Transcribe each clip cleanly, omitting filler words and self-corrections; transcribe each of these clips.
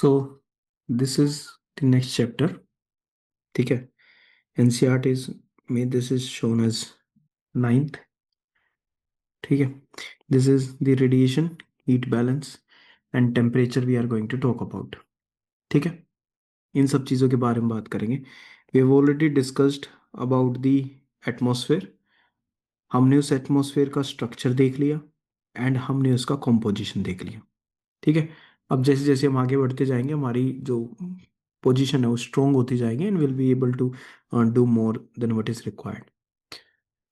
So this is the next chapter. ठीक है. NCERT is में this is shown as ninth. ठीक है. This is the radiation, heat balance and temperature we are going to talk about. ठीक है. इन सब चीज़ों के बारे में बात करेंगे. We have already discussed about the atmosphere. हमने उस एटमॉस्फेयर का स्ट्रक्चर देख लिया एंड हमने उसका कॉम्पोजिशन देख लिया. ठीक है. अब जैसे जैसे हम आगे बढ़ते जाएंगे हमारी जो पोजीशन है वो स्ट्रोंग होती जाएगी and will be able to do more than what is required.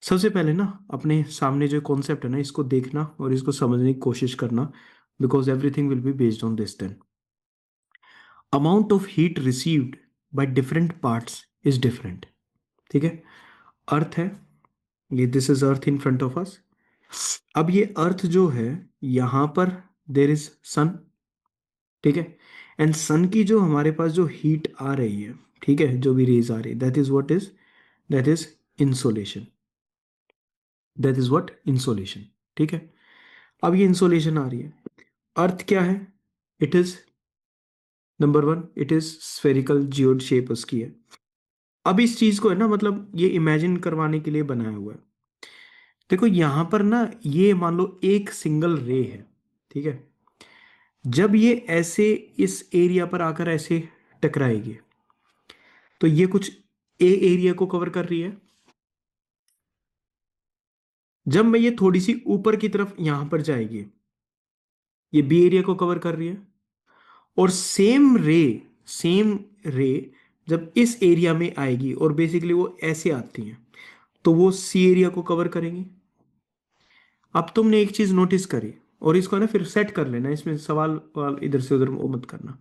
सबसे पहले ना अपने सामने जो कॉन्सेप्ट है ना इसको देखना और इसको समझने की कोशिश करना, because everything will be based on this. Then amount of heat received by different parts is different. ठीक है. अर्थ है ये, this is earth in front of us. अब ये अर्थ जो है यहां पर देर इज सन. ठीक है. एंड सन की जो हमारे पास जो हीट आ रही है, ठीक है, जो भी रेज आ रही है, that is what is, that is insolation. That is what insolation. ठीक है. अब ये इंसोलेशन आ रही है. अर्थ क्या है? It is number one, it is spherical geode shape उसकी है. अब इस चीज को है ना, मतलब ये इमेजिन करवाने के लिए बनाया हुआ है. देखो यहां पर ना ये मान लो एक सिंगल रे है. ठीक है. जब ये ऐसे इस एरिया पर आकर ऐसे टकराएगी तो ये कुछ ए एरिया को कवर कर रही है. जब मैं ये थोड़ी सी ऊपर की तरफ यहां पर जाएगी ये बी एरिया को कवर कर रही है. और सेम रे जब इस एरिया में आएगी और बेसिकली वो ऐसे आती हैं तो वो सी एरिया को कवर करेंगी. अब तुमने एक चीज नोटिस करी और इसको ना फिर सेट कर लेना, इसमें सवाल वाल इधर से उधर वो मत करना,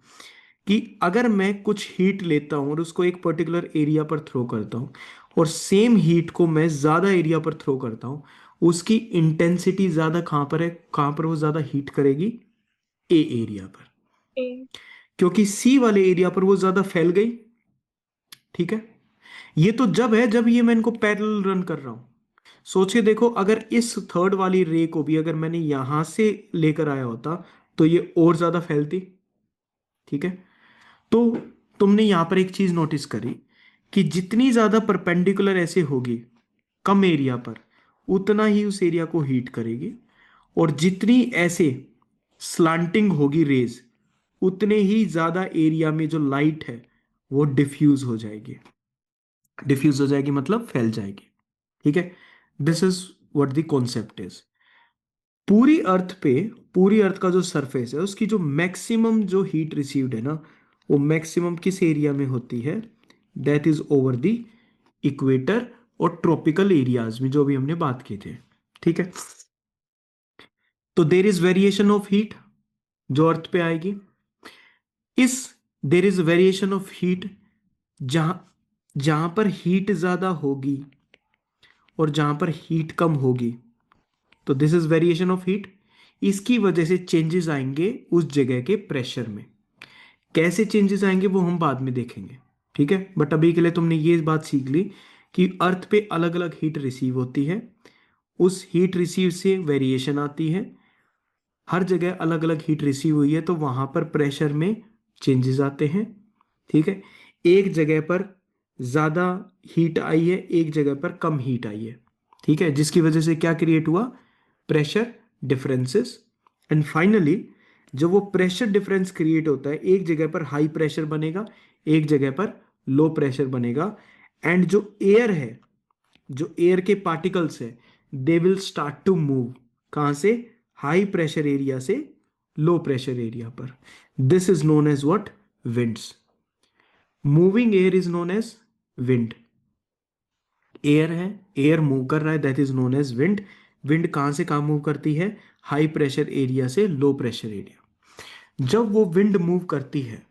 कि अगर मैं कुछ हीट लेता हूं और उसको एक पर्टिकुलर एरिया पर थ्रो करता हूं और सेम हीट को मैं ज्यादा एरिया पर थ्रो करता हूं, उसकी इंटेंसिटी ज्यादा कहां पर है, कहां पर वो ज्यादा हीट करेगी? ए एरिया पर. ए, क्योंकि सी वाले एरिया पर वो ज्यादा फैल गई. ठीक है. ये तो जब है जब ये मैं इनको पैरेलल रन कर रहा हूं. सोच के देखो अगर इस थर्ड वाली रे को भी अगर मैंने यहां से लेकर आया होता तो ये और ज्यादा फैलती. ठीक है. तो तुमने यहां पर एक चीज नोटिस करी कि जितनी ज्यादा परपेंडिकुलर ऐसे होगी कम एरिया पर उतना ही उस एरिया को हीट करेगी, और जितनी ऐसे स्लांटिंग होगी रेज उतने ही ज्यादा एरिया में जो लाइट है वो डिफ्यूज हो जाएगी. डिफ्यूज हो जाएगी मतलब फैल जाएगी. ठीक है. This is what the concept is. पूरी अर्थ पे, पूरी अर्थ का जो सरफेस है उसकी जो मैक्सिमम जो हीट रिसीव्ड है ना वो मैक्सिमम किस एरिया में होती है? That is over the equator और ट्रॉपिकल एरियाज में, जो भी हमने बात की थी. ठीक है. तो there is variation of heat जो अर्थ पे आएगी. इस there is variation of heat जहां जहां पर हीट ज्यादा होगी और जहां पर हीट कम होगी, तो this is variation of heat. इसकी वजह से चेंजेस आएंगे उस जगह के प्रेशर में. कैसे चेंजेस आएंगे वो हम बाद में देखेंगे. ठीक है. बट अभी के लिए तुमने ये बात सीख ली कि अर्थ पे अलग अलग हीट रिसीव होती है, उस हीट रिसीव से वेरिएशन आती है. हर जगह अलग अलग हीट रिसीव हुई है तो वहां पर प्रेशर में चेंजेस आते हैं. ठीक है. एक जगह पर ज्यादा हीट आई है, एक जगह पर कम हीट आई है. ठीक है. जिसकी वजह से क्या क्रिएट हुआ? Pressure differences. एंड फाइनली जब वो प्रेशर डिफरेंस क्रिएट होता है, एक जगह पर हाई प्रेशर बनेगा, एक जगह पर लो प्रेशर बनेगा. एंड जो एयर है, जो एयर के पार्टिकल्स है, they will start to move. कहां से? हाई प्रेशर एरिया से लो प्रेशर एरिया पर. This is known as what? Winds. Moving air is known as wind. Air है, एयर मूव कर रहा है, that is known as wind. Wind कहां से कहां मूव करती है? हाई प्रेशर एरिया से लो प्रेशर एरिया. जब वो विंड मूव करती है,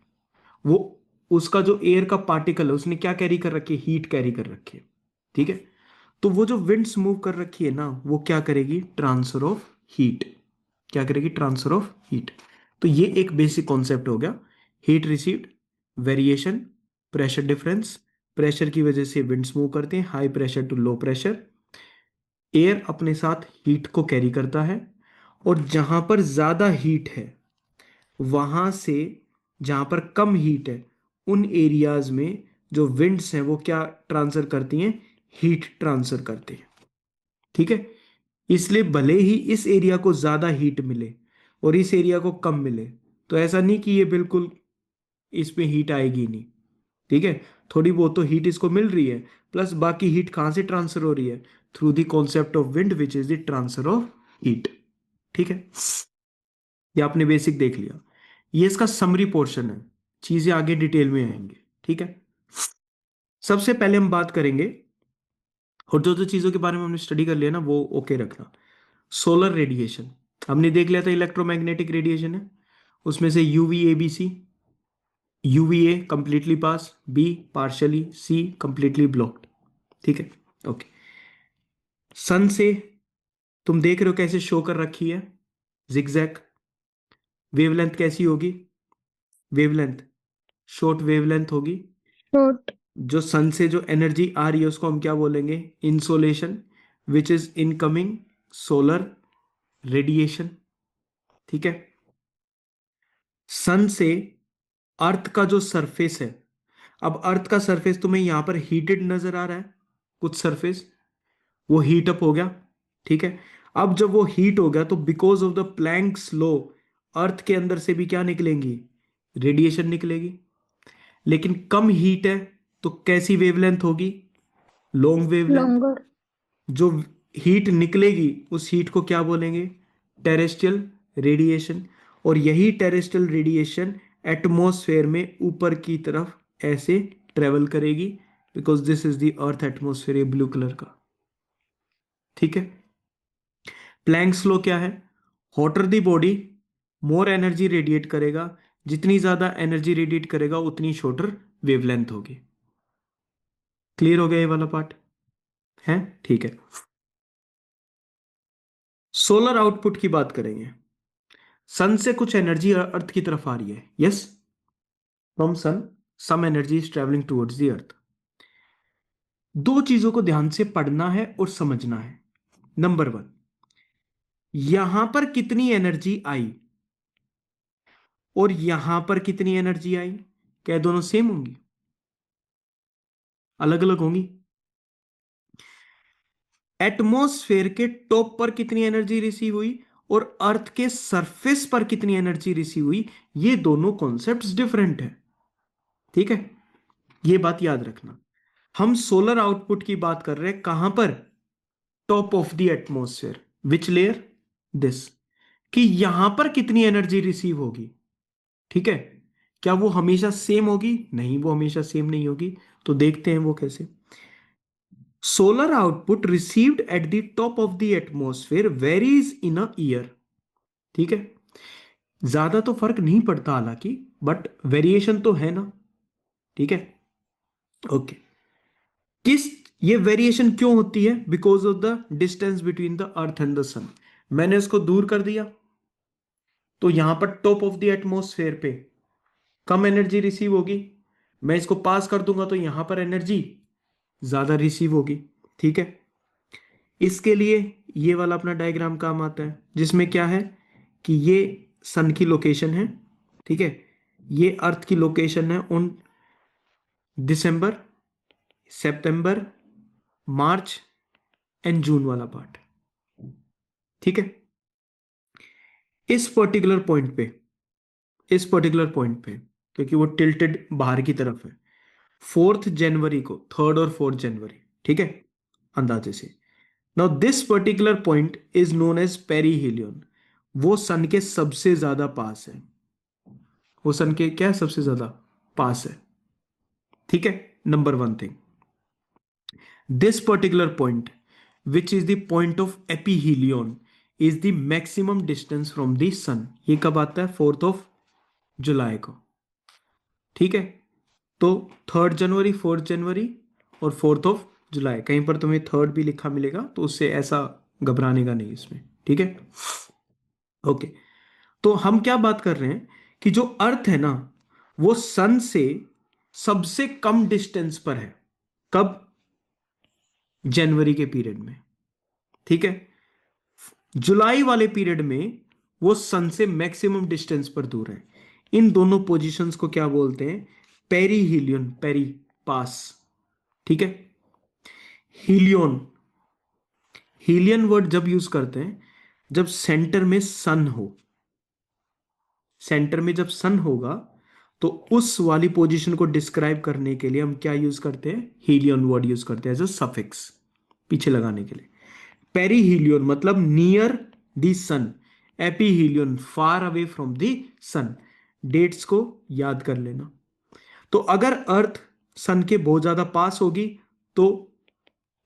वो उसका जो एयर का पार्टिकल है उसने क्या कैरी कर रखी है? हीट कैरी कर रखी है. ठीक है. तो वो जो विंड्स मूव कर रखी है ना वो क्या करेगी? Transfer of heat. क्या करेगी? Transfer of heat. तो ये एक बेसिक कॉन्सेप्ट हो गया. Heat received, variation, pressure difference. Pressure की वजह से विंड्स मूव करते हैं high pressure to low pressure. Air अपने साथ हीट को कैरी करता है, और जहां पर ज्यादा हीट है वहां से जहां पर कम हीट है उन एरियाज में जो विंड्स हैं वो क्या ट्रांसफर करती हैं, हीट ट्रांसफर करती हैं। ठीक है, इसलिए भले ही इस एरिया को ज्यादा हीट मिले और इस एरिया को कम मिले, तो ऐसा नहीं कि ये बिल्कुल इसमें हीट आएगी नहीं। ठीक है, थोड़ी बहुत तो हीट इसको मिल रही है, प्लस बाकी हीट कहां से ट्रांसफर हो रही है, through the concept of wind which is the transfer of heat. ठीक है, ये आपने बेसिक देख लिया, ये इसका समरी पोर्शन है, चीजें आगे डिटेल में आएंगे। ठीक है, सबसे पहले हम बात करेंगे, और जो जो चीजों के बारे में हमने स्टडी कर लिया ना वो ओके रखना। सोलर रेडिएशन हमने देख लिया था, इलेक्ट्रोमैग्नेटिक रेडिएशन है, उसमें से UV B C, UVA completely pass, B partially, C completely blocked. ठीक है, ओके। सन से तुम देख रहे हो कैसे शो कर रखी है, जिगजैग। वेवलेंथ कैसी होगी, वेवलेंथ शॉर्ट वेवलेंथ होगी। शॉर्ट। जो सन से जो एनर्जी आ रही है उसको हम क्या बोलेंगे, insolation, which is incoming solar radiation. ठीक है, सन से अर्थ का जो सरफेस है, अब अर्थ का सरफेस तुम्हें यहां पर हीटेड नजर आ रहा है, कुछ सरफेस वो हीट अप हो गया। ठीक है, अब जब वो हीट हो गया तो because of the Planck's law Earth के अंदर से भी क्या निकलेंगी, रेडिएशन निकलेगी। लेकिन कम हीट है तो कैसी वेवलेंथ होगी, लॉन्ग वेवलेंथ। लॉन्गर। जो हीट निकलेगी उस हीट को क्या बोलेंगे, टेरेस्ट्रियल रेडिएशन। और यही टेरेस्ट्रियल रेडिएशन एटमॉस्फेयर में ऊपर की तरफ ऐसे ट्रेवल करेगी, because this is the earth atmosphere, blue colour का। ठीक है, प्लैंक्स लॉ क्या है, hotter the body more energy radiate करेगा, जितनी ज्यादा एनर्जी रेडिएट करेगा उतनी शॉर्टर वेवलेंथ होगी। क्लियर हो गया ये वाला पार्ट है। ठीक है, सोलर आउटपुट की बात करेंगे। सन से कुछ एनर्जी अर्थ की तरफ आ रही है, yes, from sun some energy is travelling towards the earth. दो चीजों को ध्यान से पढ़ना है और समझना है। नंबर वन, यहां पर कितनी एनर्जी आई और यहां पर कितनी एनर्जी आई, क्या दोनों सेम होंगी, अलग अलग होंगी। एटमॉस्फेयर के टॉप पर कितनी एनर्जी रिसीव हुई और अर्थ के सरफेस पर कितनी एनर्जी रिसीव हुई, ये दोनों कॉन्सेप्ट्स डिफरेंट है। ठीक है, ये बात याद रखना। हम सोलर आउटपुट की बात कर रहे हैं कहां पर, top of the atmosphere, which layer, this, कि यहां पर कितनी एनर्जी रिसीव होगी। ठीक है, क्या वो हमेशा सेम होगी, नहीं वो हमेशा सेम नहीं होगी। तो देखते हैं वो कैसे। Solar output received at the top of the atmosphere varies in a year. ठीक है, ज्यादा तो फर्क नहीं पड़ता हालांकि, बट वेरिएशन तो है ना। ठीक है, ओके। किस, ये वेरिएशन क्यों होती है, because of the distance between the Earth and the sun. मैंने इसको दूर कर दिया तो यहां पर टॉप ऑफ द एटमॉस्फेयर पे कम एनर्जी रिसीव होगी, मैं इसको पास कर दूंगा तो यहां पर एनर्जी ज्यादा रिसीव होगी। ठीक है, इसके लिए ये वाला अपना डायग्राम काम आता है, जिसमें क्या है कि ये सन की लोकेशन है। ठीक है, ये अर्थ की लोकेशन है उन दिसंबर, सितंबर, मार्च एंड जून वाला पार्ट। ठीक है, इस पर्टिकुलर पॉइंट पे, इस पर्टिकुलर पॉइंट पे, क्योंकि वो टिल्टेड बाहर की तरफ है, 4 जनवरी को, 3 और 4 जनवरी, ठीक है, अंदाजे से। Now this particular point is known as perihelion, वो सन के सबसे ज्यादा पास है, वो सन के क्या है, सबसे ज्यादा पास है। ठीक है, number one thing, this particular point which is the point of aphelion is the maximum distance from the sun. ये कब आता है, 4 जुलाई को। ठीक है, तो 3 जनवरी, 4 जनवरी और 4 जुलाई, कहीं पर तुम्हें थर्ड भी लिखा मिलेगा तो उससे ऐसा घबराने का नहीं इसमें। ठीक है, ओके। तो हम क्या बात कर रहे हैं कि जो अर्थ है ना वो सन से सबसे कम डिस्टेंस पर है, कब, जनवरी के पीरियड में। ठीक है, जुलाई वाले पीरियड में वो सन से मैक्सिमम डिस्टेंस पर दूर है। इन दोनों पोजीशंस को क्या बोलते हैं? पेरीहीलियन, पेरी पास, ठीक है। हीलियन, हीलियन वर्ड जब यूज करते हैं जब सेंटर में सन हो, सेंटर में जब सन होगा तो उस वाली पोजीशन को डिस्क्राइब करने के लिए हम क्या यूज करते हैं? हीलियन वर्ड यूज करते हैं एज अ सफिक्स, पीछे लगाने के लिए। पेरीहीलियन मतलब near the sun, aphelion far away from the sun. Dates को याद कर लेना। तो अगर अर्थ सन के बहुत ज्यादा पास होगी तो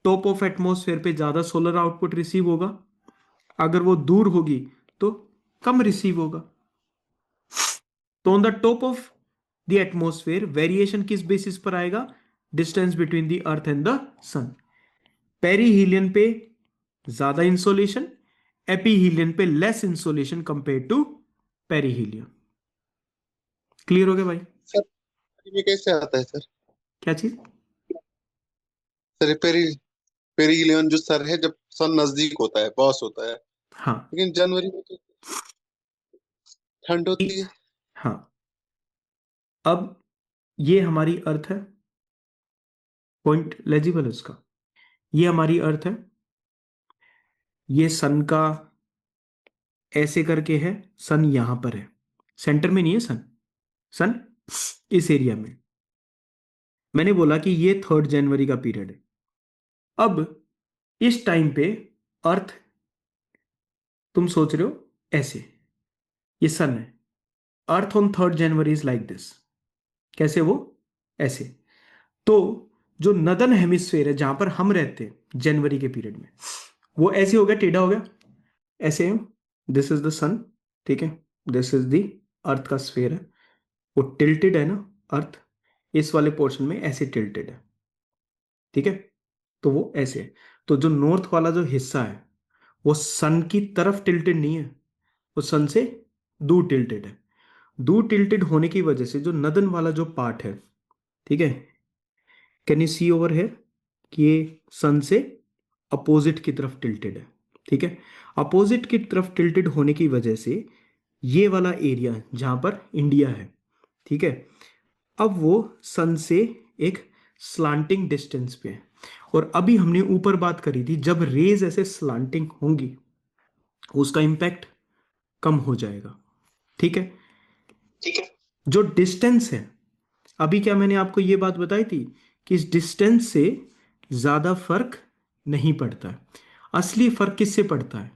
टॉप ऑफ एटमॉस्फेयर पे ज्यादा सोलर आउटपुट रिसीव होगा, अगर वो दूर होगी तो कम रिसीव होगा। तो on the top of the atmosphere variation किस बेसिस पर आएगा? Distance between the Earth and the sun. Perihelion पे ज्यादा इंसोलेशन, एपीहीलियन पे less insolation compare to perihelion. Clear हो गया भाई? सर ये कैसे आता है सर? क्या चीज? सर पेरीलियन जो सर है जब सन नजदीक होता है, बॉस होता है, हाँ, लेकिन जनवरी में तो ठंड होती है। हाँ। अब ये हमारी अर्थ है, पॉइंट लेजिबल है उसका। ये हमारी अर्थ है, ये सन का ऐसे करके है, सन यहां पर है, सेंटर में नहीं है सन, सन इस एरिया में। मैंने बोला कि ये 3 जनवरी का पीरियड है। अब इस टाइम पे अर्थ, तुम सोच रहे हो ऐसे, ये सन है, earth on 3 January is like this. कैसे? वो ऐसे। तो जो नदर्न हेमिस्फेयर है जहां पर हम रहते हैं जनवरी के पीरियड में, वो ऐसे हो गया, टेढ़ा हो गया, ऐसे। दिस इज द सन, ठीक है, दिस इज द अर्थ का स्फेयर है, वो टिल्टेड है ना अर्थ, इस वाले पोर्शन में ऐसे टिल्टेड है, ठीक है। तो वो ऐसे है। तो जो नॉर्थ वाला जो हिस्सा है वो सन की तरफ टिल्टेड नहीं है, वो सन से दूर टिल्टेड है। दूर टिल्टेड होने की वजह से जो नदन वाला जो पार्ट है, ठीक है, can you see over here कि ये सन से अपोजिट की तरफ टिल्टेड है, ठीक है। अपोजिट की तरफ टिल्टेड होने की वजह से ये वाला एरिया जहां पर इंडिया है, ठीक है, अब वो सन से एक स्लांटिंग डिस्टेंस पे है। और अभी हमने ऊपर बात करी थी जब रेज ऐसे स्लांटिंग होंगी उसका इंपैक्ट कम हो जाएगा, ठीक है। ठीक है। जो डिस्टेंस है, अभी क्या मैंने आपको ये बात बताई थी कि इस डिस्टेंस से ज्यादा फर्क नहीं पड़ता है। असली फर्क किससे पड़ता है?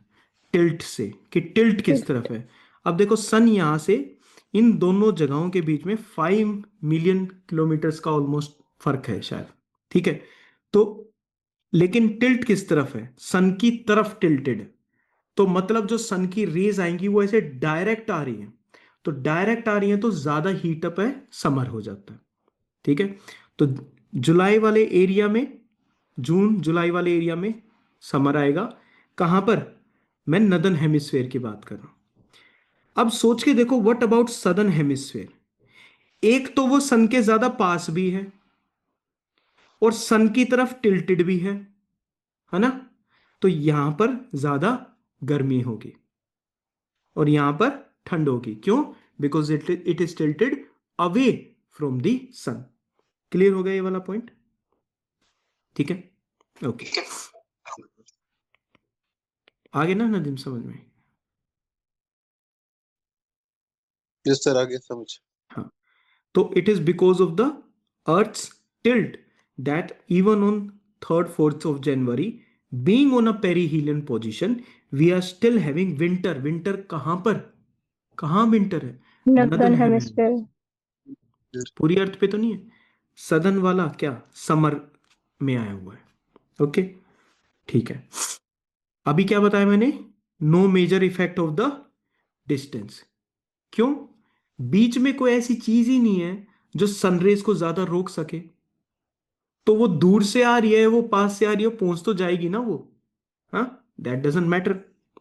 टिल्ट से, कि टिल्ट किस तरफ है। अब देखो सन यहां से इन दोनों जगहों के बीच में 5 मिलियन किलोमीटर्स का ऑलमोस्ट फर्क है शायद, ठीक है। तो लेकिन टिल्ट किस तरफ है? सन की तरफ टिल्टेड है। तो मतलब जो सन की रेज आएंगी वो ऐसे डायरेक्ट आ रही है, तो डायरेक्ट आ रही है तो ज्यादा हीटअप है, समर हो जाता है, ठीक है। तो जुलाई वाले एरिया में, जून जुलाई वाले एरिया में समर आएगा। कहां पर? मैं नदर्न हेमिस्फेयर की बात कर रहा हूं। अब सोच के देखो, व्हाट अबाउट सदर्न हेमिस्फेयर? एक तो वो सन के ज्यादा पास भी है और सन की तरफ टिल्टेड भी है ना। तो यहां पर ज्यादा गर्मी होगी और यहां पर ठंड होगी। क्यों? Because it is tilted away from the sun. Clear हो गया ये वाला पॉइंट? ठीक है, ओके। आगे ना नदीम समझ में? जिस तरह आगे समझ। हाँ। तो it is because of the earth's tilt that even on 3rd 4th of January being on a perihelion position we are still having winter। Winter कहां पर? कहां विंटर है? Northern northern hemisphere. हेमिस्फेयर। पूरी अर्थ पे तो नहीं है। सदर्न वाला क्या समर में आया हुआ है। ओके, ठीक है। अभी क्या बताया मैंने? No major effect of the distance. क्यों? बीच में कोई ऐसी चीज ही नहीं है जो सनरेज को ज्यादा रोक सके। तो वो दूर से आ रही है, वो पास से आ रही है, पहुंच तो जाएगी ना वो। हाँ, दैट डजेंट मैटर,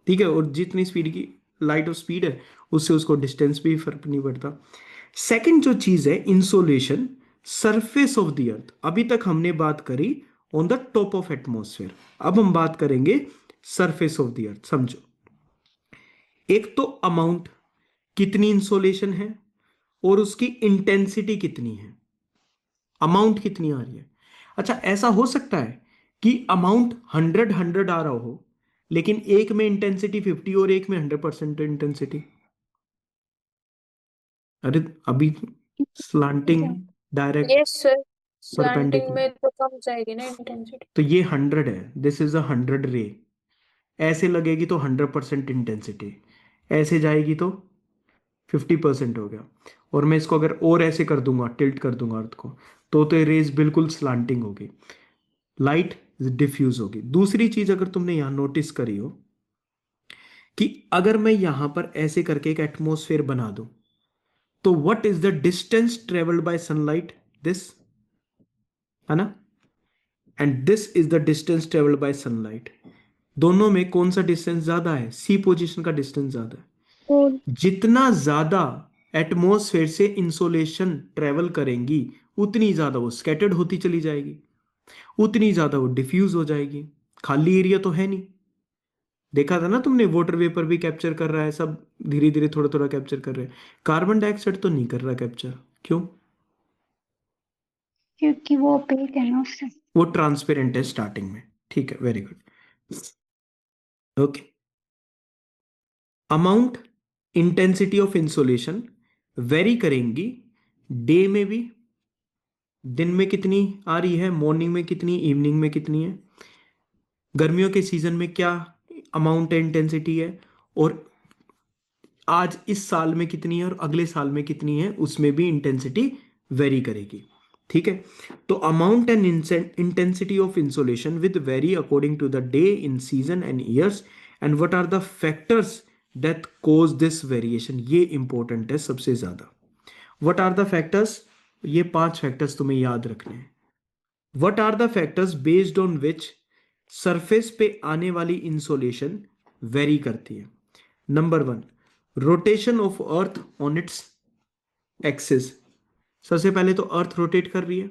ठीक है। और जितनी स्पीड की लाइट ऑफ स्पीड है उससे उसको डिस्टेंस भी फर्क नहीं पड़ता। सेकंड जो चीज है इंसोलेशन, सरफेस ऑफ द अर्थ। अभी तक हमने बात करी on the top of atmosphere, अब हम बात करेंगे सरफेस ऑफ द अर्थ। समझो, एक तो अमाउंट, कितनी इंसोलेशन है, और उसकी इंटेंसिटी कितनी है, अमाउंट कितनी आ रही है। अच्छा, ऐसा हो सकता है कि अमाउंट 100 आ रहा हो, लेकिन एक में इंटेंसिटी 50 और एक में 100% इंटेंसिटी। अरे अभी slanting, direct, yes sir, slanting perpendicular, में तो कम जाएगी ना इंटेंसिटी। तो ये 100 है, दिस इज 100 रे। ऐसे लगेगी तो 100% इंटेंसिटी, ऐसे जाएगी तो 50% हो गया। और मैं इसको अगर और ऐसे कर दूंगा, टिल्ट कर दूंगा अर्थ को, तो ये रेज बिल्कुल स्लांटिंग होगी, लाइट डिफ्यूज होगी। दूसरी चीज अगर तुमने यहां नोटिस करी हो कि अगर मैं यहां पर ऐसे करके एक एटमोस्फेयर बना दूं, तो what is the distance travelled by sunlight, this, है ना, and this is the distance travelled by sunlight. दोनों में कौन सा डिस्टेंस ज्यादा है, सी पोजीशन का डिस्टेंस ज्यादा है। और जितना ज्यादा एटमॉस्फेयर से इंसोलेशन ट्रेवल करेंगी, उतनी ज्यादा वो स्कैटर्ड होती चली जाएगी, उतनी ज्यादा वो डिफ्यूज हो जाएगी। खाली एरिया तो है नहीं, देखा था ना तुमने, वाटर वेपर भी कैप्चर कर रहा है, सब धीरे धीरे थोड़ा थोड़ा कैप्चर कर रहे हैं। कार्बन डाइऑक्साइड तो नहीं कर रहा कैप्चर, क्यों? क्योंकि वो ओपेक है ना उससे। वो ट्रांसपेरेंट है स्टार्टिंग में। ठीक है, very good, okay. Amount, intensity of insolation very करेंगी, डे में भी, दिन में कितनी आ रही है, मॉर्निंग में कितनी, इवनिंग में कितनी है, गर्मियों के सीजन में क्या अमाउंट है, इंटेंसिटी है, और आज इस साल में कितनी है और अगले साल में कितनी है, उसमें भी इंटेंसिटी वेरी करेगी। ठीक है, तो amount and intensity of insolation with vary according to the day, in season and years, and what are the factors that cause this variation, ये इंपॉर्टेंट है सबसे ज्यादा। व्हाट आर द फैक्टर्स, ये 5 factors तुम्हें याद रखने हैं। What are the factors based on which surface पे आने वाली इंसोलेशन वेरी करती है। Number 1, rotation of earth on its axis. सबसे पहले तो अर्थ रोटेट कर रही है,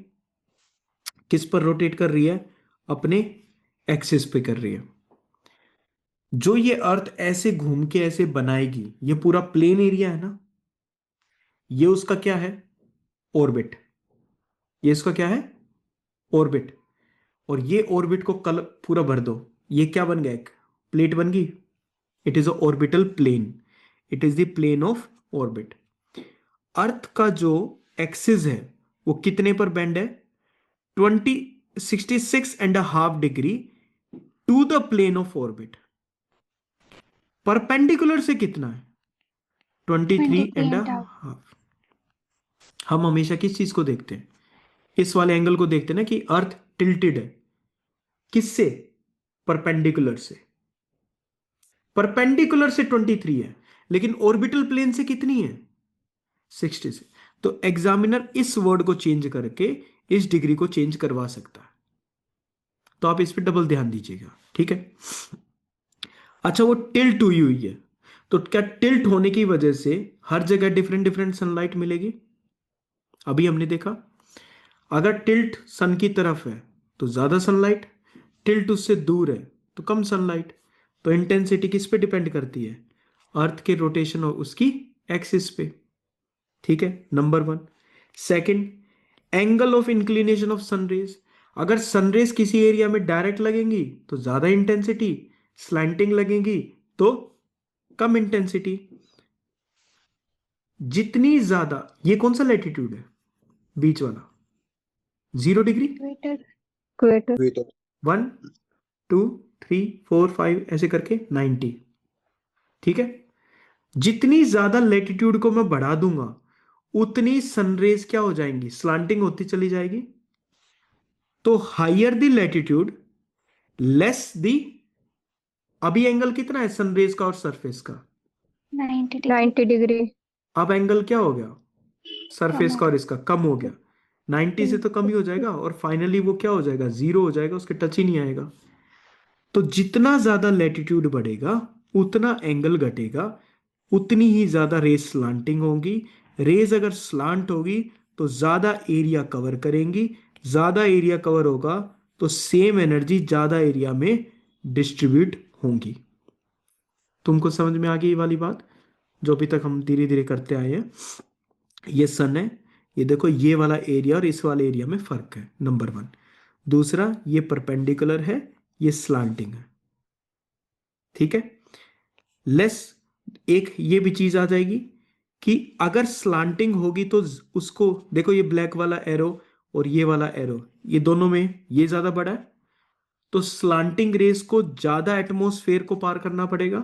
किस पर रोटेट कर रही है, अपने एक्सिस पे कर रही है। जो ये अर्थ ऐसे घूम के ऐसे बनाएगी, ये पूरा प्लेन एरिया है ना, ये उसका क्या है, ऑर्बिट। ये इसका क्या है, ऑर्बिट। और ये ऑर्बिट को कल पूरा भर दो, ये क्या बन गया, एक प्लेट बन गई। It is a orbital plane, it is the plane of orbit. Earth का जो एक्सिस है वो कितने पर बेंड है, 66.5 degree to the plane of orbit. Perpendicular से कितना है, 23 एंड 23.5। हाफ। हम हमेशा किस चीज को देखते हैं, इस वाले एंगल को देखते हैं ना, कि अर्थ टिल्टेड है, किससे, परपेंडिकुलर से। परपेंडिकुलर से 23 है, लेकिन ऑर्बिटल प्लेन से कितनी है, 60 से। तो एग्जामिनर इस वर्ड को चेंज करके इस डिग्री को चेंज करवा सकता है, तो आप इस पर डबल ध्यान दीजिएगा, ठीक है। अच्छा, वो टिल्ट हुई हुई है, तो क्या टिल्ट होने की वजह से हर जगह डिफरेंट डिफरेंट सनलाइट मिलेगी? अभी हमने देखा, अगर टिल्ट सन की तरफ है तो ज्यादा सनलाइट, टिल्ट उससे दूर है तो कम सनलाइट। तो इंटेंसिटी किस पे डिपेंड करती है, अर्थ के रोटेशन और उसकी एक्सिस पे। ठीक है, number 1। Second, angle of inclination of sun rays. अगर सनरेज किसी एरिया में डायरेक्ट लगेंगी तो ज्यादा इंटेंसिटी, स्लैंटिंग लगेंगी तो कम इंटेंसिटी। जितनी ज्यादा, ये कौन सा लैटिट्यूड है, बीच वाला, 0 डिग्री, इक्वेटर। इक्वेटर। इक्वेटर। 1 2 3 4 5 ऐसे करके 90। ठीक है, जितनी ज्यादा लेटीट्यूड को मैं बढ़ा दूंगा, उतनी सनरेज क्या हो जाएंगी, स्लांटिंग होती चली जाएगी। तो higher the latitude, less the, अभी एंगल कितना है सनरेज का और सरफेस का, 90 डिग्री। अब एंगल क्या हो गया, कम सरफेस हो का और इसका कम हो गया। 90 से तो कम ही हो जाएगा, और फाइनली वो क्या हो जाएगा, 0 हो जाएगा, उसके टच ही नहीं आएगा। तो जितना ज्यादा लेटीट्यूड बढ़ेगा, उतना एंगल घटेगा, उतनी ही ज्यादा रेज स्लांटिंग होगी। रेज अगर स्लांट होगी तो ज्यादा एरिया कवर करेंगी, ज्यादा एरिया कवर होगा तो सेम एनर्जी ज्यादा एरिया में डिस्ट्रीब्यूट होंगी। तुमको समझ में आ गई ये वाली बात, जो अभी तक हम धीरे धीरे करते आए हैं। ये सन है, ये देखो ये वाला एरिया और इस वाले एरिया में फर्क है, नंबर 1। दूसरा, ये परपेंडिकुलर है, ये स्लांटिंग है, ठीक है। लेस, एक ये भी चीज आ जाएगी कि अगर स्लांटिंग होगी तो उसको देखो, ये ब्लैक वाला एरो और ये वाला एरो, ये दोनों में ये ज्यादा बड़ा है, तो स्लांटिंग रेस को ज्यादा एटमॉस्फेयर को पार करना पड़ेगा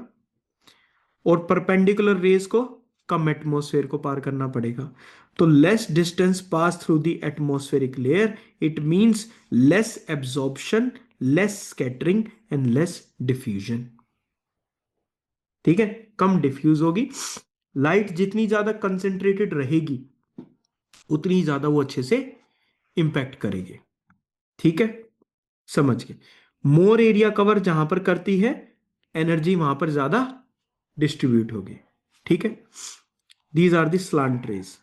और परपेंडिकुलर रेस को कम एटमॉस्फेयर को पार करना पड़ेगा। तो less distance pass through the atmospheric layer, it means less absorption, less scattering and less diffusion, ठीक है। कम डिफ्यूज होगी, लाइट जितनी ज्यादा कंसेंट्रेटेड रहेगी उतनी ज्यादा वो अच्छे से इंपैक्ट करेगी, ठीक है, समझ गए। मोर एरिया कवर जहां पर करती है, एनर्जी वहां पर ज्यादा डिस्ट्रीब्यूट होगी, ठीक है। These are the slant rays.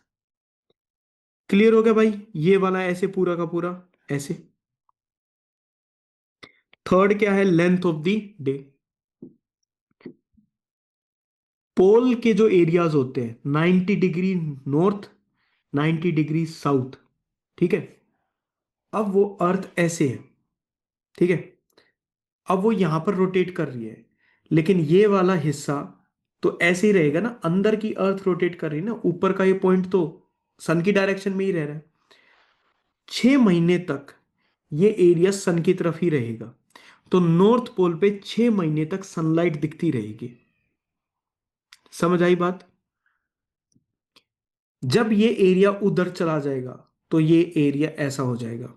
Clear हो गया भाई, ये वाला ऐसे पूरा का पूरा ऐसे। थर्ड क्या है, लेंथ ऑफ द डे। पोल के जो एरियाज होते हैं 90 डिग्री नॉर्थ, 90 डिग्री साउथ, ठीक है। अब वो अर्थ ऐसे है, ठीक है। अब वो यहां पर रोटेट कर रही है, लेकिन ये वाला हिस्सा तो ऐसे ही रहेगा ना, अंदर की अर्थ रोटेट कर रही है ना, ऊपर का ये पॉइंट तो सन की डायरेक्शन में ही रह रहा है। 6 महीने तक ये एरिया सन की तरफ ही रहेगा, तो नॉर्थ पोल पे 6 महीने तक सनलाइट दिखती रहेगी। समझ आई बात। जब ये एरिया उधर चला जाएगा तो ये एरिया ऐसा हो जाएगा।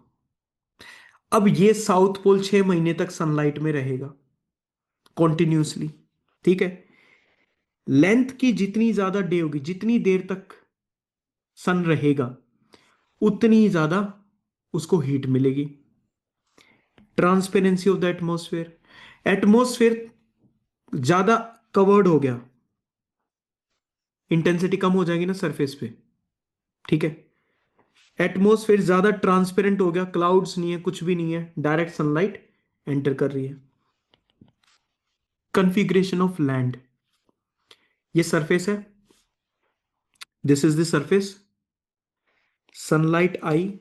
अब ये साउथ पोल 6 महीने तक सनलाइट में रहेगा कॉन्टिन्यूसली, ठीक है। लेंथ की जितनी ज्यादा डे होगी, जितनी देर तक सन रहेगा उतनी ज्यादा उसको हीट मिलेगी। Transparency of the atmosphere, atmosphere ज्यादा कवर्ड हो गया, इंटेंसिटी कम हो जाएगी ना सरफेस पे, ठीक है। एटमॉस्फेयर ज्यादा ट्रांसपेरेंट हो गया, क्लाउड्स नहीं है, कुछ भी नहीं है, डायरेक्ट सनलाइट एंटर कर रही है। कॉन्फ़िगरेशन ऑफ लैंड, ये सरफेस है, this is the surface. Sunlight आई,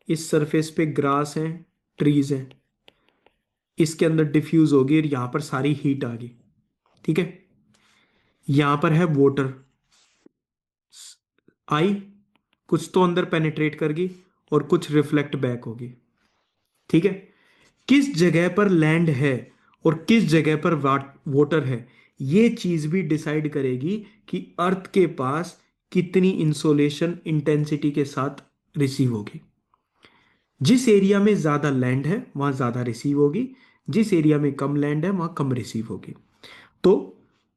इस सरफेस पे ग्रास है, ट्रीज है, इसके अंदर डिफ्यूज होगी और यहां पर सारी हीट आ गई, ठीक है। यहां पर है वाटर, आई कुछ तो अंदर पेनिट्रेट करगी और कुछ रिफ्लेक्ट बैक होगी, ठीक है। किस जगह पर लैंड है और किस जगह पर वाटर है, ये चीज भी डिसाइड करेगी कि अर्थ के पास कितनी इंसोलेशन इंटेंसिटी के साथ रिसीव होगी। जिस एरिया में ज्यादा लैंड है वहां ज्यादा रिसीव होगी, जिस एरिया में कम लैंड है वहां कम रिसीव होगी। तो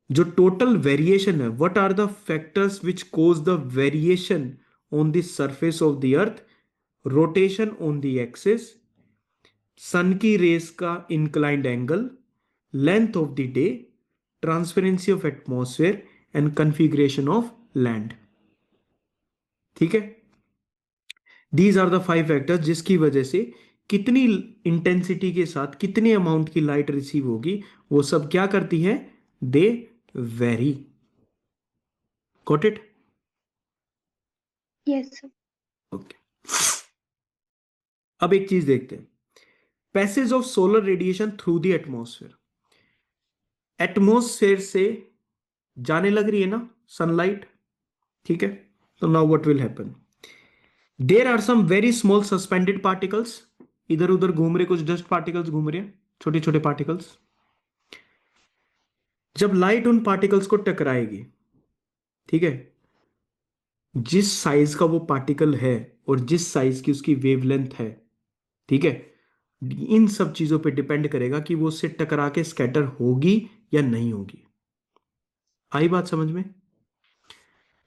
जो टोटल वेरिएशन है, what are the factors which cause the variation on the surface of the Earth, rotation on the axis, sun की रेस का inclined angle, length of the day, transparency of atmosphere and configuration of land, ठीक है। These are the 5 factors जिसकी वजह से कितनी intensity के साथ कितने अमाउंट की लाइट रिसीव होगी, वो सब क्या करती है, they vary. Got it. Yes sir. Okay, अब एक चीज देखते हैं, passage of solar radiation through the atmosphere. Atmosphere से जाने लग रही है ना सनलाइट, ठीक है। तो now what will happen, there are some very small suspended particles, इधर उधर घूम रहे कुछ डस्ट पार्टिकल्स घूम रहे हैं, छोटे छोटे पार्टिकल्स। जब लाइट उन पार्टिकल्स को टकराएगी, ठीक है, जिस साइज का वो पार्टिकल है और जिस साइज की उसकी वेवलेंथ है, ठीक है, इन सब चीजों पे डिपेंड करेगा कि वो उससे टकरा के स्कैटर होगी या नहीं होगी। आई बात समझ में।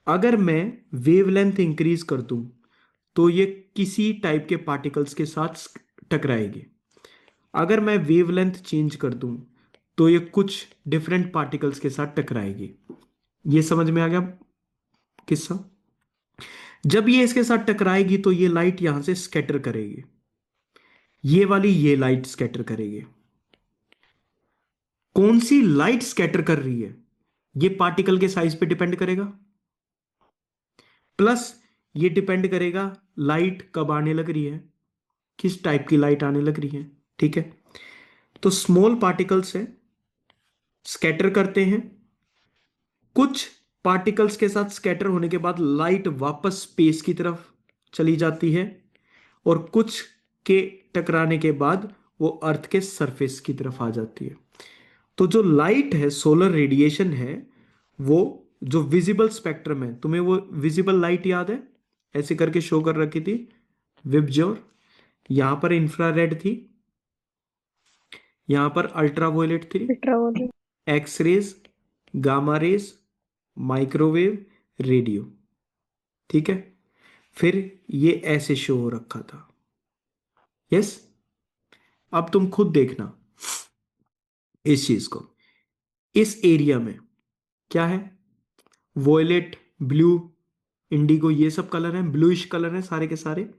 अगर मैं वेवलेंथ इंक्रीज कर दूं तो ये किसी टाइप के पार्टिकल्स के साथ टकराएगी। अगर मैं वेवलेंथ चेंज कर दूं तो ये कुछ डिफरेंट पार्टिकल्स के साथ टकराएगी। ये समझ में आ गया किस्सा। जब ये इसके साथ टकराएगी तो ये लाइट यहां से स्कैटर करेगी, ये वाली ये लाइट स्कैटर करेगी। कौन सी लाइट स्कैटर कर रही है ये पार्टिकल के साइज पे डिपेंड करेगा। प्लस ये डिपेंड करेगा लाइट कब आने लग रही है, किस टाइप की लाइट आने लग रही है। ठीक है, तो स्मॉल पार्टिकल से स्कैटर करते हैं, कुछ पार्टिकल्स के साथ स्कैटर होने के बाद लाइट वापस स्पेस की तरफ चली जाती है, और कुछ के टकराने के बाद वो अर्थ के सरफेस की तरफ आ जाती है। तो जो लाइट है, सोलर रेडिएशन है, वो जो विजिबल स्पेक्ट्रम है, तुम्हें वो विजिबल लाइट याद है, ऐसे करके शो कर रखी थी, विबज्योर। यहां पर इंफ्रारेड थी, यहां पर अल्ट्रावायलेट थी, ultraviolet, X rays, gamma rays, microwave, radio. ठीक है, फिर ये ऐसे शो हो रखा था। यस, अब तुम खुद देखना इस चीज को, इस एरिया में क्या है, वॉयलेट, ब्लू, इंडिगो, ये सब कलर हैं, ब्लूइश कलर हैं सारे के सारे।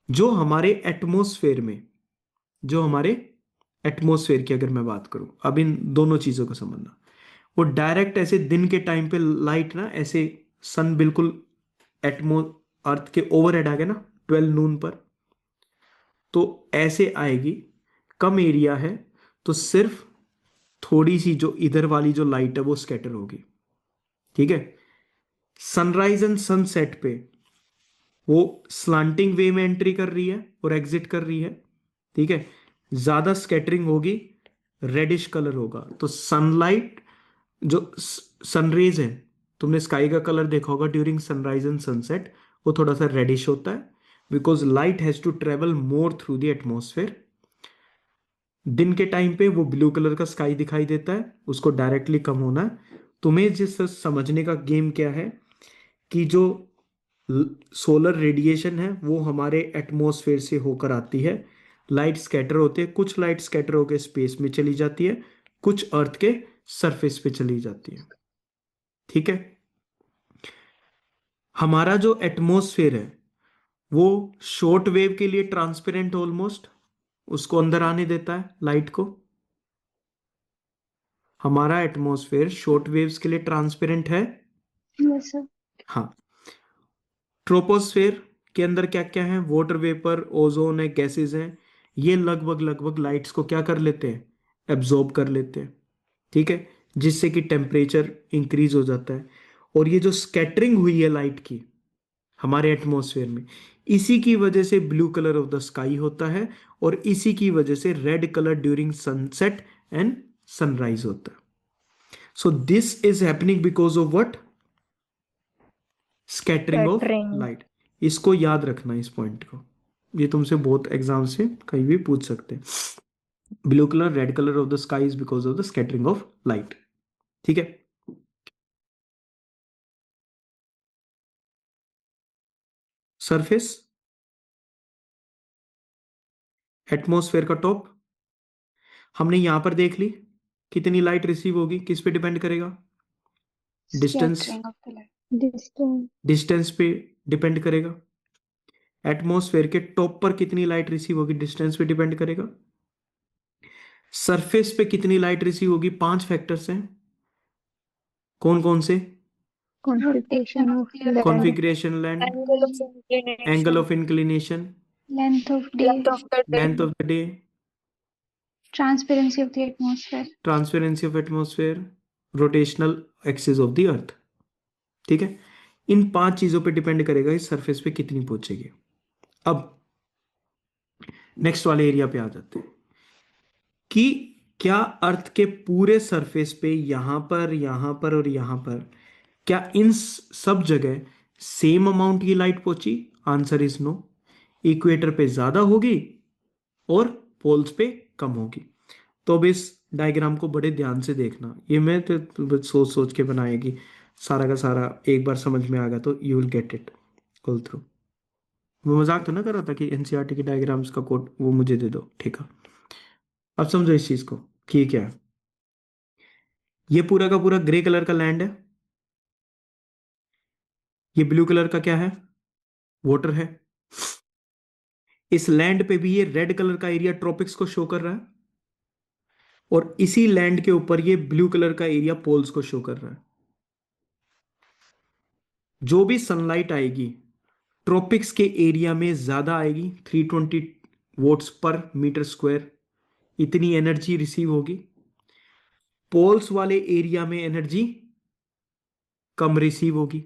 जो हमारे एटमॉस्फेयर में, जो हमारे एटमॉस्फेयर की अगर मैं बात करूं, अब इन दोनों चीजों को समझना, वो डायरेक्ट ऐसे दिन के टाइम पे लाइट ना, ऐसे सन बिल्कुल एटमो अर्थ के ओवरहेड आ गया ना 12 नून पर, तो ऐसे आएगी, कम एरिया है तो सिर्फ थोड़ी सी जो इधर वाली जो लाइट है वो स्कैटर होगी। ठीक है, सनराइज एंड सनसेट पे वो स्लांटिंग वे में एंट्री कर रही है और एग्जिट कर रही है। ठीक है, ज्यादा स्कैटरिंग होगी, रेडिश कलर होगा। तो सनलाइट, जो सनरेज है, तुमने स्काई का कलर देखा होगा ड्यूरिंग सनराइज एंड सनसेट, वो थोड़ा सा रेडिश होता है, because light has to travel more through the atmosphere. दिन के टाइम पे वो ब्लू कलर का स्काई दिखाई देता है, उसको डायरेक्टली कम होना है। तुम्हें जिस समझने का गेम क्या है कि जो सोलर रेडिएशन है वो हमारे एटमॉस्फेयर से होकर आती है, लाइट स्कैटर होते हैं, कुछ लाइट स्कैटर होकर स्पेस में चली जाती है, कुछ अर्थ के सरफेस पे चली जाती है। ठीक है, हमारा जो एटमॉस्फेयर है वो शॉर्ट वेव के लिए ट्रांसपेरेंट ऑलमोस्ट, उसको अंदर आने देता है लाइट को। हमारा एटमॉस्फेयर शॉर्ट वेव्स के लिए ट्रांसपेरेंट है। Yes sir. हाँ, ट्रोपोस्फेयर के अंदर क्या क्या है, वाटर वेपर, ओजोन है, गैसेस हैं, ये लगभग लगभग लाइट्स को क्या कर लेते हैं, एब्जॉर्ब कर लेते हैं। ठीक है, जिससे कि टेम्परेचर इंक्रीज हो जाता है। और ये जो स्कैटरिंग हुई है लाइट की हमारे एटमॉस्फेयर में, इसी की वजह से blue colour of the sky होता है, और इसी की वजह से red colour during sunset and sunrise होता है। So this is happening because of what, scattering of scattering. Light. इसको याद रखना, इस पॉइंट को, ये तुमसे बहुत एग्जाम से कहीं भी पूछ सकते हैं। Blue colour, red colour of the sky is because of the scattering of light. ठीक है, सरफेस, एटमॉस्फेयर का टॉप हमने यहां पर देख ली, कितनी लाइट रिसीव होगी किस पे डिपेंड करेगा, distance, scattering of the light. Distance, distance पे डिपेंड करेगा। एटमॉस्फेयर के टॉप पर कितनी लाइट रिसीव होगी डिस्टेंस पे डिपेंड करेगा। सरफेस पे कितनी लाइट रिसीव होगी, 5 फैक्टर्स हैं, कौन कौन से, configuration of land, configuration, land, angle of angle inclination, of inclination, length of day, length of the day, length of the day, transparency of the atmosphere, transparency of atmosphere, rotational axis of the earth. ठीक है, इन 5 चीजों पे depend करेगा इस surface पे कितनी पहुंचेगी। अब नेक्स्ट वाले एरिया पे आ जाते हैं कि क्या अर्थ के पूरे सरफेस पे, यहां पर, यहां पर और यहां पर, क्या इन सब जगह सेम अमाउंट की लाइट पहुंची? Answer is no. इक्वेटर पे ज्यादा होगी और पोल्स पे कम होगी। तो अब इस डायग्राम को बड़े ध्यान से देखना, ये मैं तो सोच सोच के बनाएगी, सारा का सारा एक बार समझ में आ गया तो you will get it all through. वो मजाक तो ना कर रहा था कि एनसीईआरटी के डायग्राम्स का कोड वो मुझे दे दो, ठीक है। अब समझो इस चीज को कि ये क्या है। ये पूरा का पूरा ग्रे कलर का लैंड है, ये ब्लू कलर का क्या है, वाटर है। इस लैंड पे भी ये रेड कलर का एरिया ट्रॉपिक्स को शो कर रहा है, और इसी लैंड के ऊपर ये ब्लू कलर का एरिया पोल्स को शो कर रहा है। जो भी सनलाइट आएगी ट्रॉपिक्स के एरिया में ज्यादा आएगी, 320 वोट्स पर मीटर स्क्वायर, इतनी एनर्जी रिसीव होगी। पोल्स वाले एरिया में एनर्जी कम रिसीव होगी।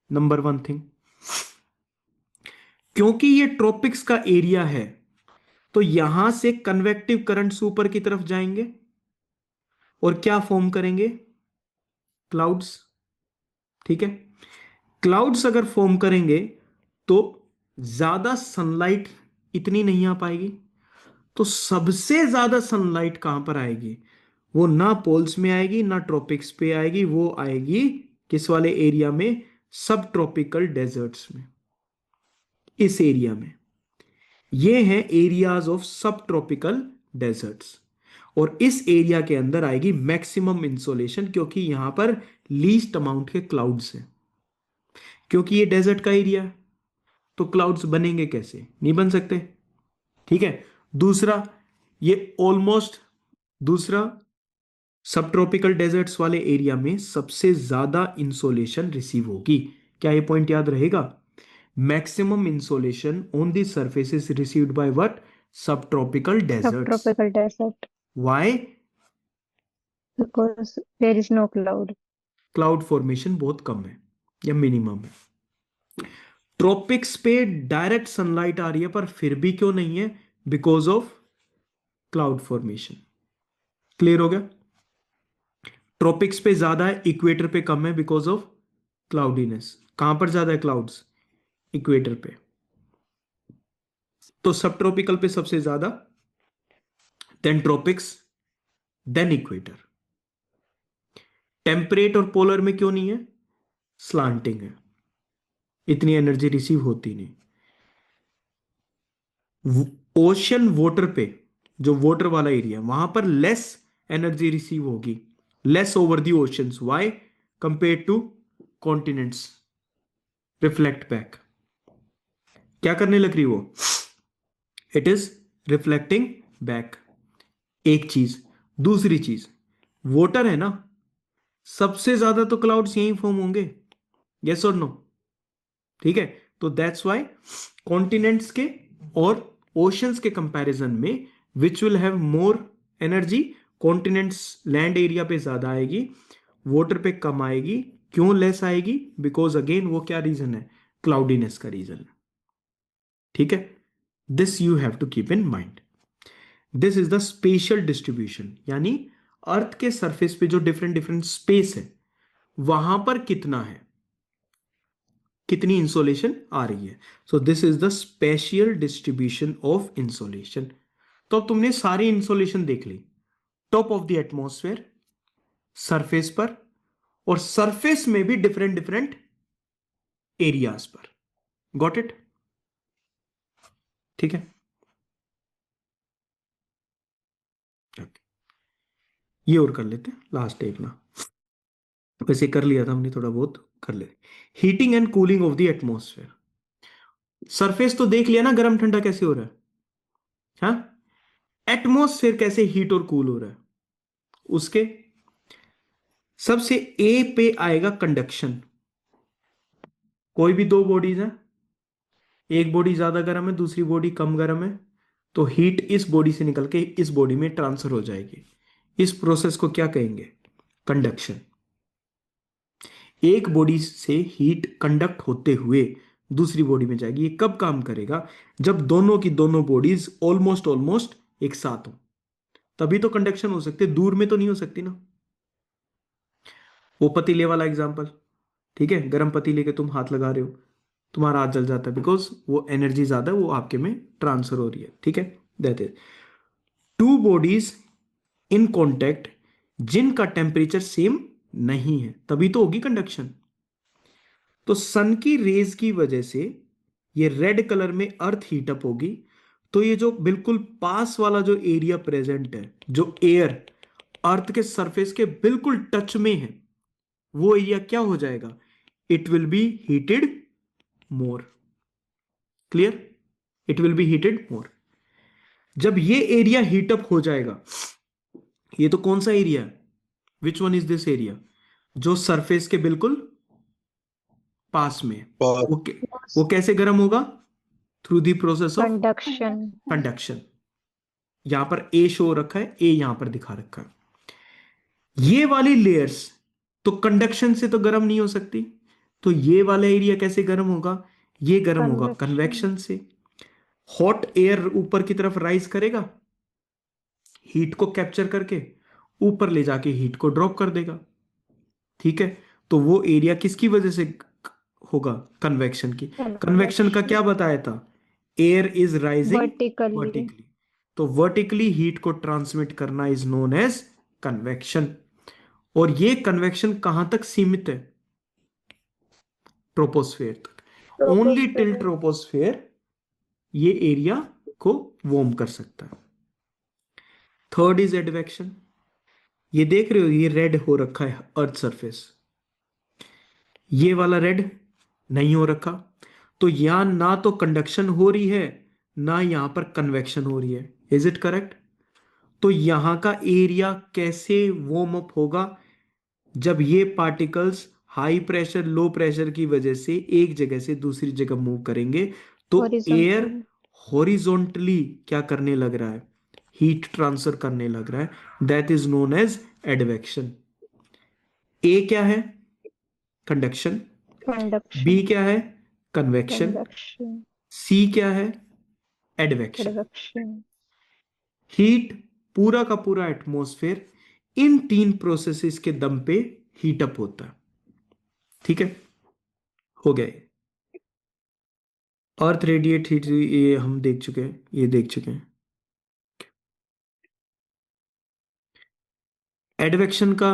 नंबर वन थिंग, क्योंकि ये ट्रॉपिक्स का एरिया है तो यहां से कन्वेक्टिव करंट्स ऊपर की तरफ जाएंगे और क्या फॉर्म करेंगे? क्लाउड्स। ठीक है, क्लाउड्स अगर फॉर्म करेंगे तो ज्यादा सनलाइट इतनी नहीं आ पाएगी। तो सबसे ज्यादा सनलाइट कहां पर आएगी? वो ना पोल्स में आएगी ना ट्रॉपिक्स पे आएगी, वो आएगी किस वाले एरिया में? सब ट्रॉपिकल डेजर्ट्स में। इस एरिया में, ये हैं एरियाज ऑफ सब ट्रॉपिकल डेजर्ट्स, और इस एरिया के अंदर आएगी मैक्सिमम इंसोलेशन, क्योंकि यहां पर लीस्ट अमाउंट के क्लाउड्स हैं। क्योंकि ये डेजर्ट का एरिया है तो क्लाउड्स बनेंगे कैसे? नहीं बन सकते। ठीक है, दूसरा, ये ऑलमोस्ट, दूसरा, सब ट्रॉपिकल डेजर्ट्स वाले एरिया में सबसे ज्यादा इंसोलेशन रिसीव होगी। क्या ये पॉइंट याद रहेगा? Maximum insolation on the surface is received by what? Subtropical deserts. Subtropical desert why? because there is no cloud. Cloud formation बहुत कम है या मिनिमम है। ट्रॉपिक्स पे डायरेक्ट सनलाइट आ रही है पर फिर भी क्यों नहीं है? Because of cloud formation. Clear हो गया? ट्रॉपिक्स पे ज्यादा है, इक्वेटर पे कम है बिकॉज ऑफ क्लाउडीनेस। कहां पर ज्यादा है क्लाउड्स? इक्वेटर पे। तो सब ट्रॉपिकल पे सबसे ज्यादा, then tropics, then equator. Temperate और पोलर में क्यों नहीं है? स्लांटिंग है, इतनी एनर्जी रिसीव होती नहीं। ओशन वाटर पे, जो वाटर वाला एरिया, वहां पर लेस एनर्जी रिसीव होगी, less over the oceans. Why? Compare to continents, reflect back. क्या करने लग रही वो? It is reflecting back. एक चीज। दूसरी चीज, वाटर है ना, सबसे ज्यादा तो क्लाउड्स यहीं फॉर्म होंगे, यस और नो? ठीक है, तो दैट्स व्हाई कॉन्टिनेंट्स के और ओशंस के कंपैरिजन में which will have more energy, continents land area पे ज्यादा आएगी, वाटर पे कम आएगी। क्यों लेस आएगी? बिकॉज अगेन वो क्या रीजन है? क्लाउडीनेस का रीजन है। ठीक है, this you have to keep in mind. This is the special distribution, यानी अर्थ के सरफेस पे जो डिफरेंट डिफरेंट स्पेस है वहां पर कितना है, कितनी इंसोलेशन आ रही है। So this is the spatial distribution of insolation. तो अब तुमने सारी इंसोलेशन देख ली, top of the atmosphere, surface पर, और सरफेस में भी डिफरेंट डिफरेंट एरियाज पर। Got it? ठीक है, ये और कर लेते हैं, लास्ट एक ना, वैसे कर लिया था हमने, थोड़ा बहुत कर ले। Heating and cooling of the atmosphere. Surface तो देख लिया ना, गर्म ठंडा कैसे हो रहा है, हाँ? एटमॉस्फेयर कैसे हीट और कूल हो रहा है, उसके सबसे ए पे आएगा कंडक्शन। कोई भी दो बॉडीज हैं, एक बॉडी ज्यादा गर्म है, दूसरी बॉडी कम गर्म है, तो हीट इस बॉडी से निकल के इस बॉडी में ट्रांसफर हो जाएगी। इस प्रोसेस को क्या कहेंगे? कंडक्शन। एक बॉडी से हीट कंडक्ट होते हुए दूसरी बॉडी में जाएगी। ये कब काम करेगा? जब दोनों की दोनों बॉडीज ऑलमोस्ट ऑलमोस्ट एक साथ हो, तभी तो कंडक्शन हो सकती है, दूर में तो नहीं हो सकती ना। वो पतीले वाला एग्जांपल, ठीक है, गर्म पतीले के तुम हाथ लगा रहे हो, तुम्हारा हाथ जल जाता है बिकॉज वो एनर्जी ज्यादा है, वो आपके में ट्रांसफर हो रही है। ठीक है, that is two bodies in contact जिनका टेम्परेचर सेम नहीं है, तभी तो होगी कंडक्शन। तो सन की रेज की वजह से ये रेड कलर में अर्थ हीटअप होगी, तो ये जो बिल्कुल पास वाला जो एरिया प्रेजेंट है, जो एयर अर्थ के सरफेस के बिल्कुल टच में है, वो एरिया क्या हो जाएगा? It will be heated more. Clear? It will be heated more. जब ये एरिया हीटअप हो जाएगा, ये तो कौन सा एरिया है? Which one is this area? जो सरफेस के बिल्कुल पास में, पास। वो कैसे गर्म होगा? Through the process of conduction. Conduction. यहां पर ए शो रखा है, ए यहां पर दिखा रखा है। ये वाली लेयर्स तो कंडक्शन से तो गर्म नहीं हो सकती, तो ये वाला एरिया कैसे गर्म होगा? ये गर्म होगा Convection. कन्वेक्शन से। हॉट एयर ऊपर की तरफ राइज करेगा, हीट को कैप्चर करके ऊपर ले जाके हीट को ड्रॉप कर देगा। ठीक है, तो वो एरिया किसकी वजह से होगा? कन्वेक्शन की। कन्वेक्शन का क्या बताया था? Air is rising Vertically. Vertically, तो वर्टिकली हीट को ट्रांसमिट करना इज नोन एज कन्वेक्शन। और ये कन्वेक्शन कहां तक सीमित है? ट्रोपोस्फेयर तक। ओनली टिल ट्रोपोस्फेयर ये एरिया को वार्म कर सकता है। Third is advection. ये देख रहे हो, ये रेड हो रखा है अर्थ सरफेस, ये वाला रेड नहीं हो रखा, तो यहां ना तो कंडक्शन हो रही है ना यहां पर कन्वेक्शन हो रही है। Is it correct? तो यहां का एरिया कैसे वार्म अप होगा? जब ये particles high pressure low pressure की वजह से एक जगह से दूसरी जगह मूव करेंगे, तो Horizontal. एयर हॉरिजॉन्टली क्या करने लग रहा है? हीट ट्रांसफर करने लग रहा है। That is known as advection. ए क्या है? कंडक्शन। Conduction. बी क्या है? कन्वेक्शन। Convection. सी क्या है? एडवेक्शन। Advection. हीट पूरा का पूरा एटमॉस्फेयर इन तीन प्रोसेसेस के दम पे हीट अप होता है। ठीक है, हो गया। अर्थ रेडिएट हीट, ये हम देख चुके हैं, ये देख चुके हैं। एडवेक्शन का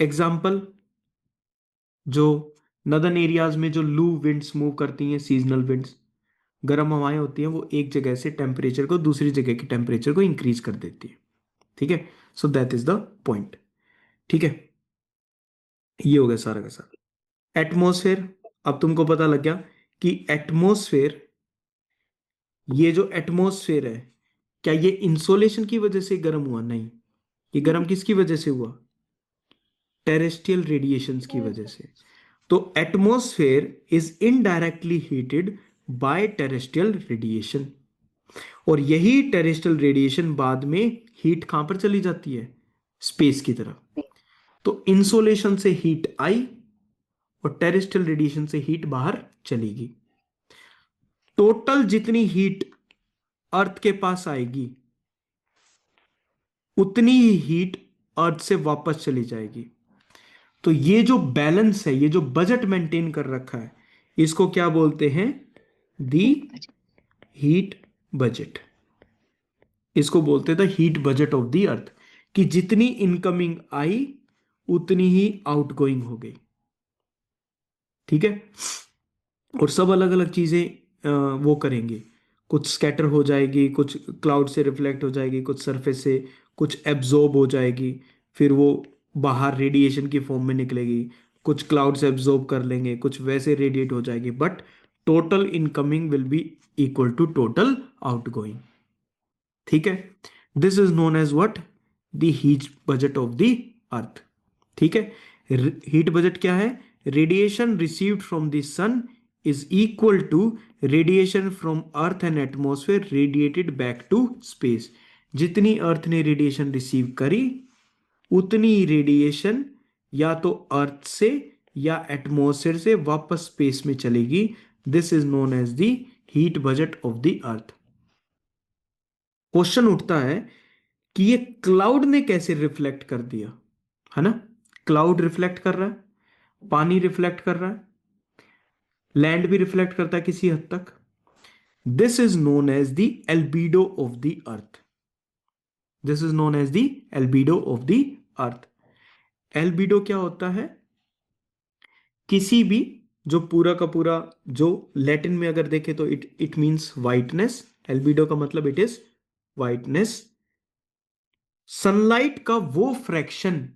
एग्जाम्पल, जो नदर्न एरियाज में जो लू विंड्स मूव करती हैं, सीजनल विंड्स, गर्म हवाएं होती हैं, वो एक जगह से टेम्परेचर को दूसरी जगह के टेम्परेचर को इंक्रीज कर देती है। ठीक है, so that is the point. ठीक है, ये हो गया सारा का सारा। एटमॉस्फेयर, अब तुमको पता लग गया कि एटमॉस्फेयर, ये जो एटमॉस्फेयर है, क्या ये इंसोलेशन की वजह से गर्म हुआ? नहीं, ये गर्म किसकी वजह से हुआ? टेरेस्ट्रियल रेडिएशंस की वजह से। तो atmosphere is indirectly heated bye terrestrial radiation, और यही टेरेस्ट्रियल रेडिएशन बाद में हीट कहां पर चली जाती है? स्पेस की तरफ। तो इंसोलेशन से हीट आई और टेरेस्ट्रियल रेडिएशन से हीट बाहर चलेगी। टोटल जितनी हीट अर्थ के पास आएगी उतनी ही हीट अर्थ से वापस चली जाएगी। तो ये जो बैलेंस है, ये जो बजट मेंटेन कर रखा है, इसको क्या बोलते हैं? दी हीट बजट। इसको बोलते थे हीट बजट ऑफ दी अर्थ, कि जितनी इनकमिंग आई उतनी ही आउटगोइंग हो गई। ठीक है, और सब अलग अलग चीजें वो करेंगे, कुछ स्कैटर हो जाएगी, कुछ क्लाउड से रिफ्लेक्ट हो जाएगी, कुछ सरफेस से, कुछ एब्जॉर्ब हो जाएगी, फिर वो बाहर रेडिएशन की फॉर्म में निकलेगी, कुछ क्लाउड से एब्जॉर्ब कर लेंगे, कुछ वैसे रेडिएट हो जाएगी, but total incoming will be equal to total outgoing. ठीक है, this is known as what? The heat budget of the earth. ठीक है, हीट बजट क्या है? Radiation received from the sun is equal to radiation from earth and atmosphere radiated back to space। जितनी अर्थ ने radiation receive करी उतनी radiation या तो अर्थ से या एटमॉस्फेयर से वापस स्पेस में चलेगी। This is known as the heat budget of the earth. Question उठता है कि ये क्लाउड ने कैसे रिफ्लेक्ट कर दिया, है ना? क्लाउड रिफ्लेक्ट कर रहा है, पानी रिफ्लेक्ट कर रहा है, लैंड भी रिफ्लेक्ट करता है किसी हद तक। This is known as the albedo of the earth. This is known as the albedo of the earth. Albedo क्या होता है? किसी भी जो पूरा का पूरा, जो लैटिन में अगर देखें तो इट मींस वाइटनेस। एल्बिडो का मतलब इट इज वाइटनेस। सनलाइट का वो फ्रैक्शन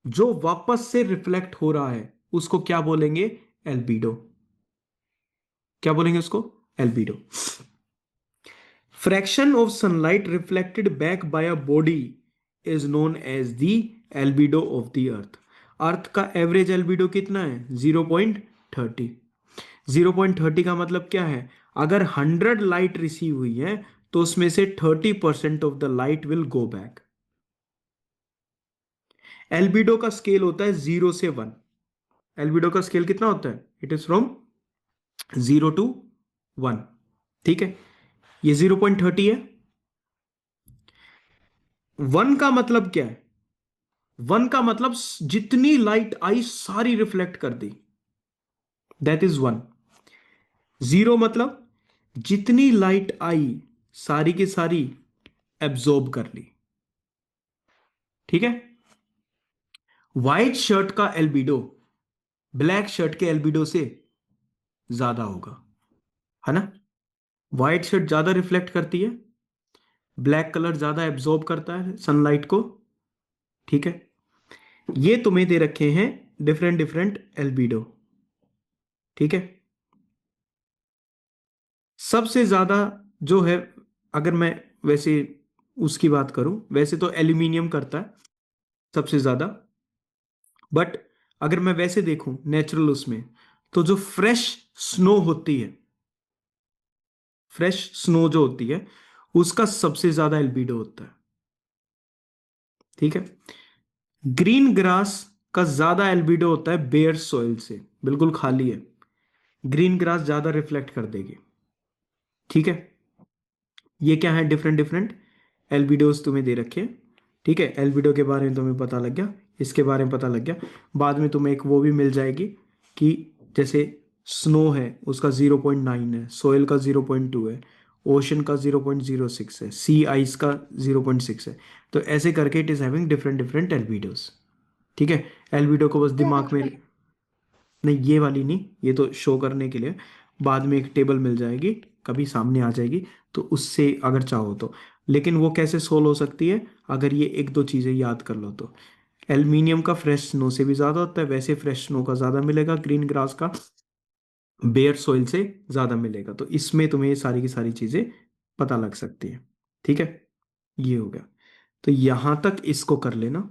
जो वापस से रिफ्लेक्ट हो रहा है उसको क्या बोलेंगे? एल्बिडो। क्या बोलेंगे उसको? Albedo. Fraction of sunlight reflected back by a body is known as the albedo of the earth. Earth का एवरेज एल्बिडो कितना है? 0.32। 30। 0.30 का मतलब क्या है? अगर 100 लाइट रिसीव हुई है तो उसमें से 30% of the light will go back. Albedo का स्केल होता है 0 से 1। एल्बिडो का स्केल कितना होता है? It is from 0 to 1। ठीक है, ये 0.30 है। 1 का मतलब क्या है? 1 का मतलब जितनी लाइट आई सारी रिफ्लेक्ट कर दी, दैट इज 1। 0 मतलब जितनी लाइट आई सारी की सारी एब्जॉर्ब कर ली। ठीक है। व्हाइट शर्ट का एल्बिडो ब्लैक शर्ट के एल्बिडो से ज्यादा होगा, है ना? व्हाइट शर्ट ज्यादा रिफ्लेक्ट करती है, ब्लैक कलर ज्यादा एब्जॉर्ब करता है सनलाइट को। ठीक है, ये तुम्हें दे रखे हैं डिफरेंट डिफरेंट एल्बिडो। ठीक है, सबसे ज्यादा जो है, अगर मैं वैसे उसकी बात करूं, वैसे तो एल्यूमिनियम करता है सबसे ज्यादा, बट अगर मैं वैसे देखूं नेचुरल उसमें, तो जो फ्रेश स्नो होती है, फ्रेश स्नो जो होती है उसका सबसे ज्यादा एल्बिडो होता है। ठीक है, ग्रीन ग्रास का ज्यादा एल्बिडो होता है बेयर सॉइल से, बिल्कुल खाली है, ग्रीन ग्रास ज्यादा रिफ्लेक्ट कर देगी। ठीक है, ये क्या है? डिफरेंट डिफरेंट एल्बिडोज तुम्हें दे रखे हैं। ठीक है, एल्बिडो के बारे में तुम्हें पता लग गया, इसके बारे में पता लग गया। बाद में तुम्हें एक वो भी मिल जाएगी कि जैसे स्नो है उसका 0.9 है, सोयल का 0.2 है, ओशन का 0.06 है, सी आइस का 0.6 है। तो ऐसे करके it is having different different albedos. ठीक है, एल्बिडो को बस दिमाग में, नहीं ये वाली नहीं, ये तो शो करने के लिए, बाद में एक टेबल मिल जाएगी, कभी सामने आ जाएगी, तो उससे अगर चाहो तो। लेकिन वो कैसे सोल्व हो सकती है? अगर ये एक दो चीज़ें याद कर लो तो। एल्युमिनियम का फ्रेश स्नो से भी ज़्यादा होता है, वैसे फ्रेश स्नो का ज़्यादा मिलेगा, ग्रीन ग्रास का बेयर सॉइल से ज़्यादा मिलेगा। तो इसमें तुम्हें ये सारी की सारी चीज़ें पता लग सकती है। ठीक है, ये हो गया। तो यहां तक इसको कर लेना।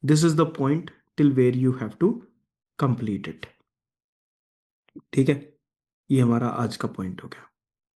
This is the point till where you have to complete it. ठीक है, ये हमारा आज का पॉइंट हो गया।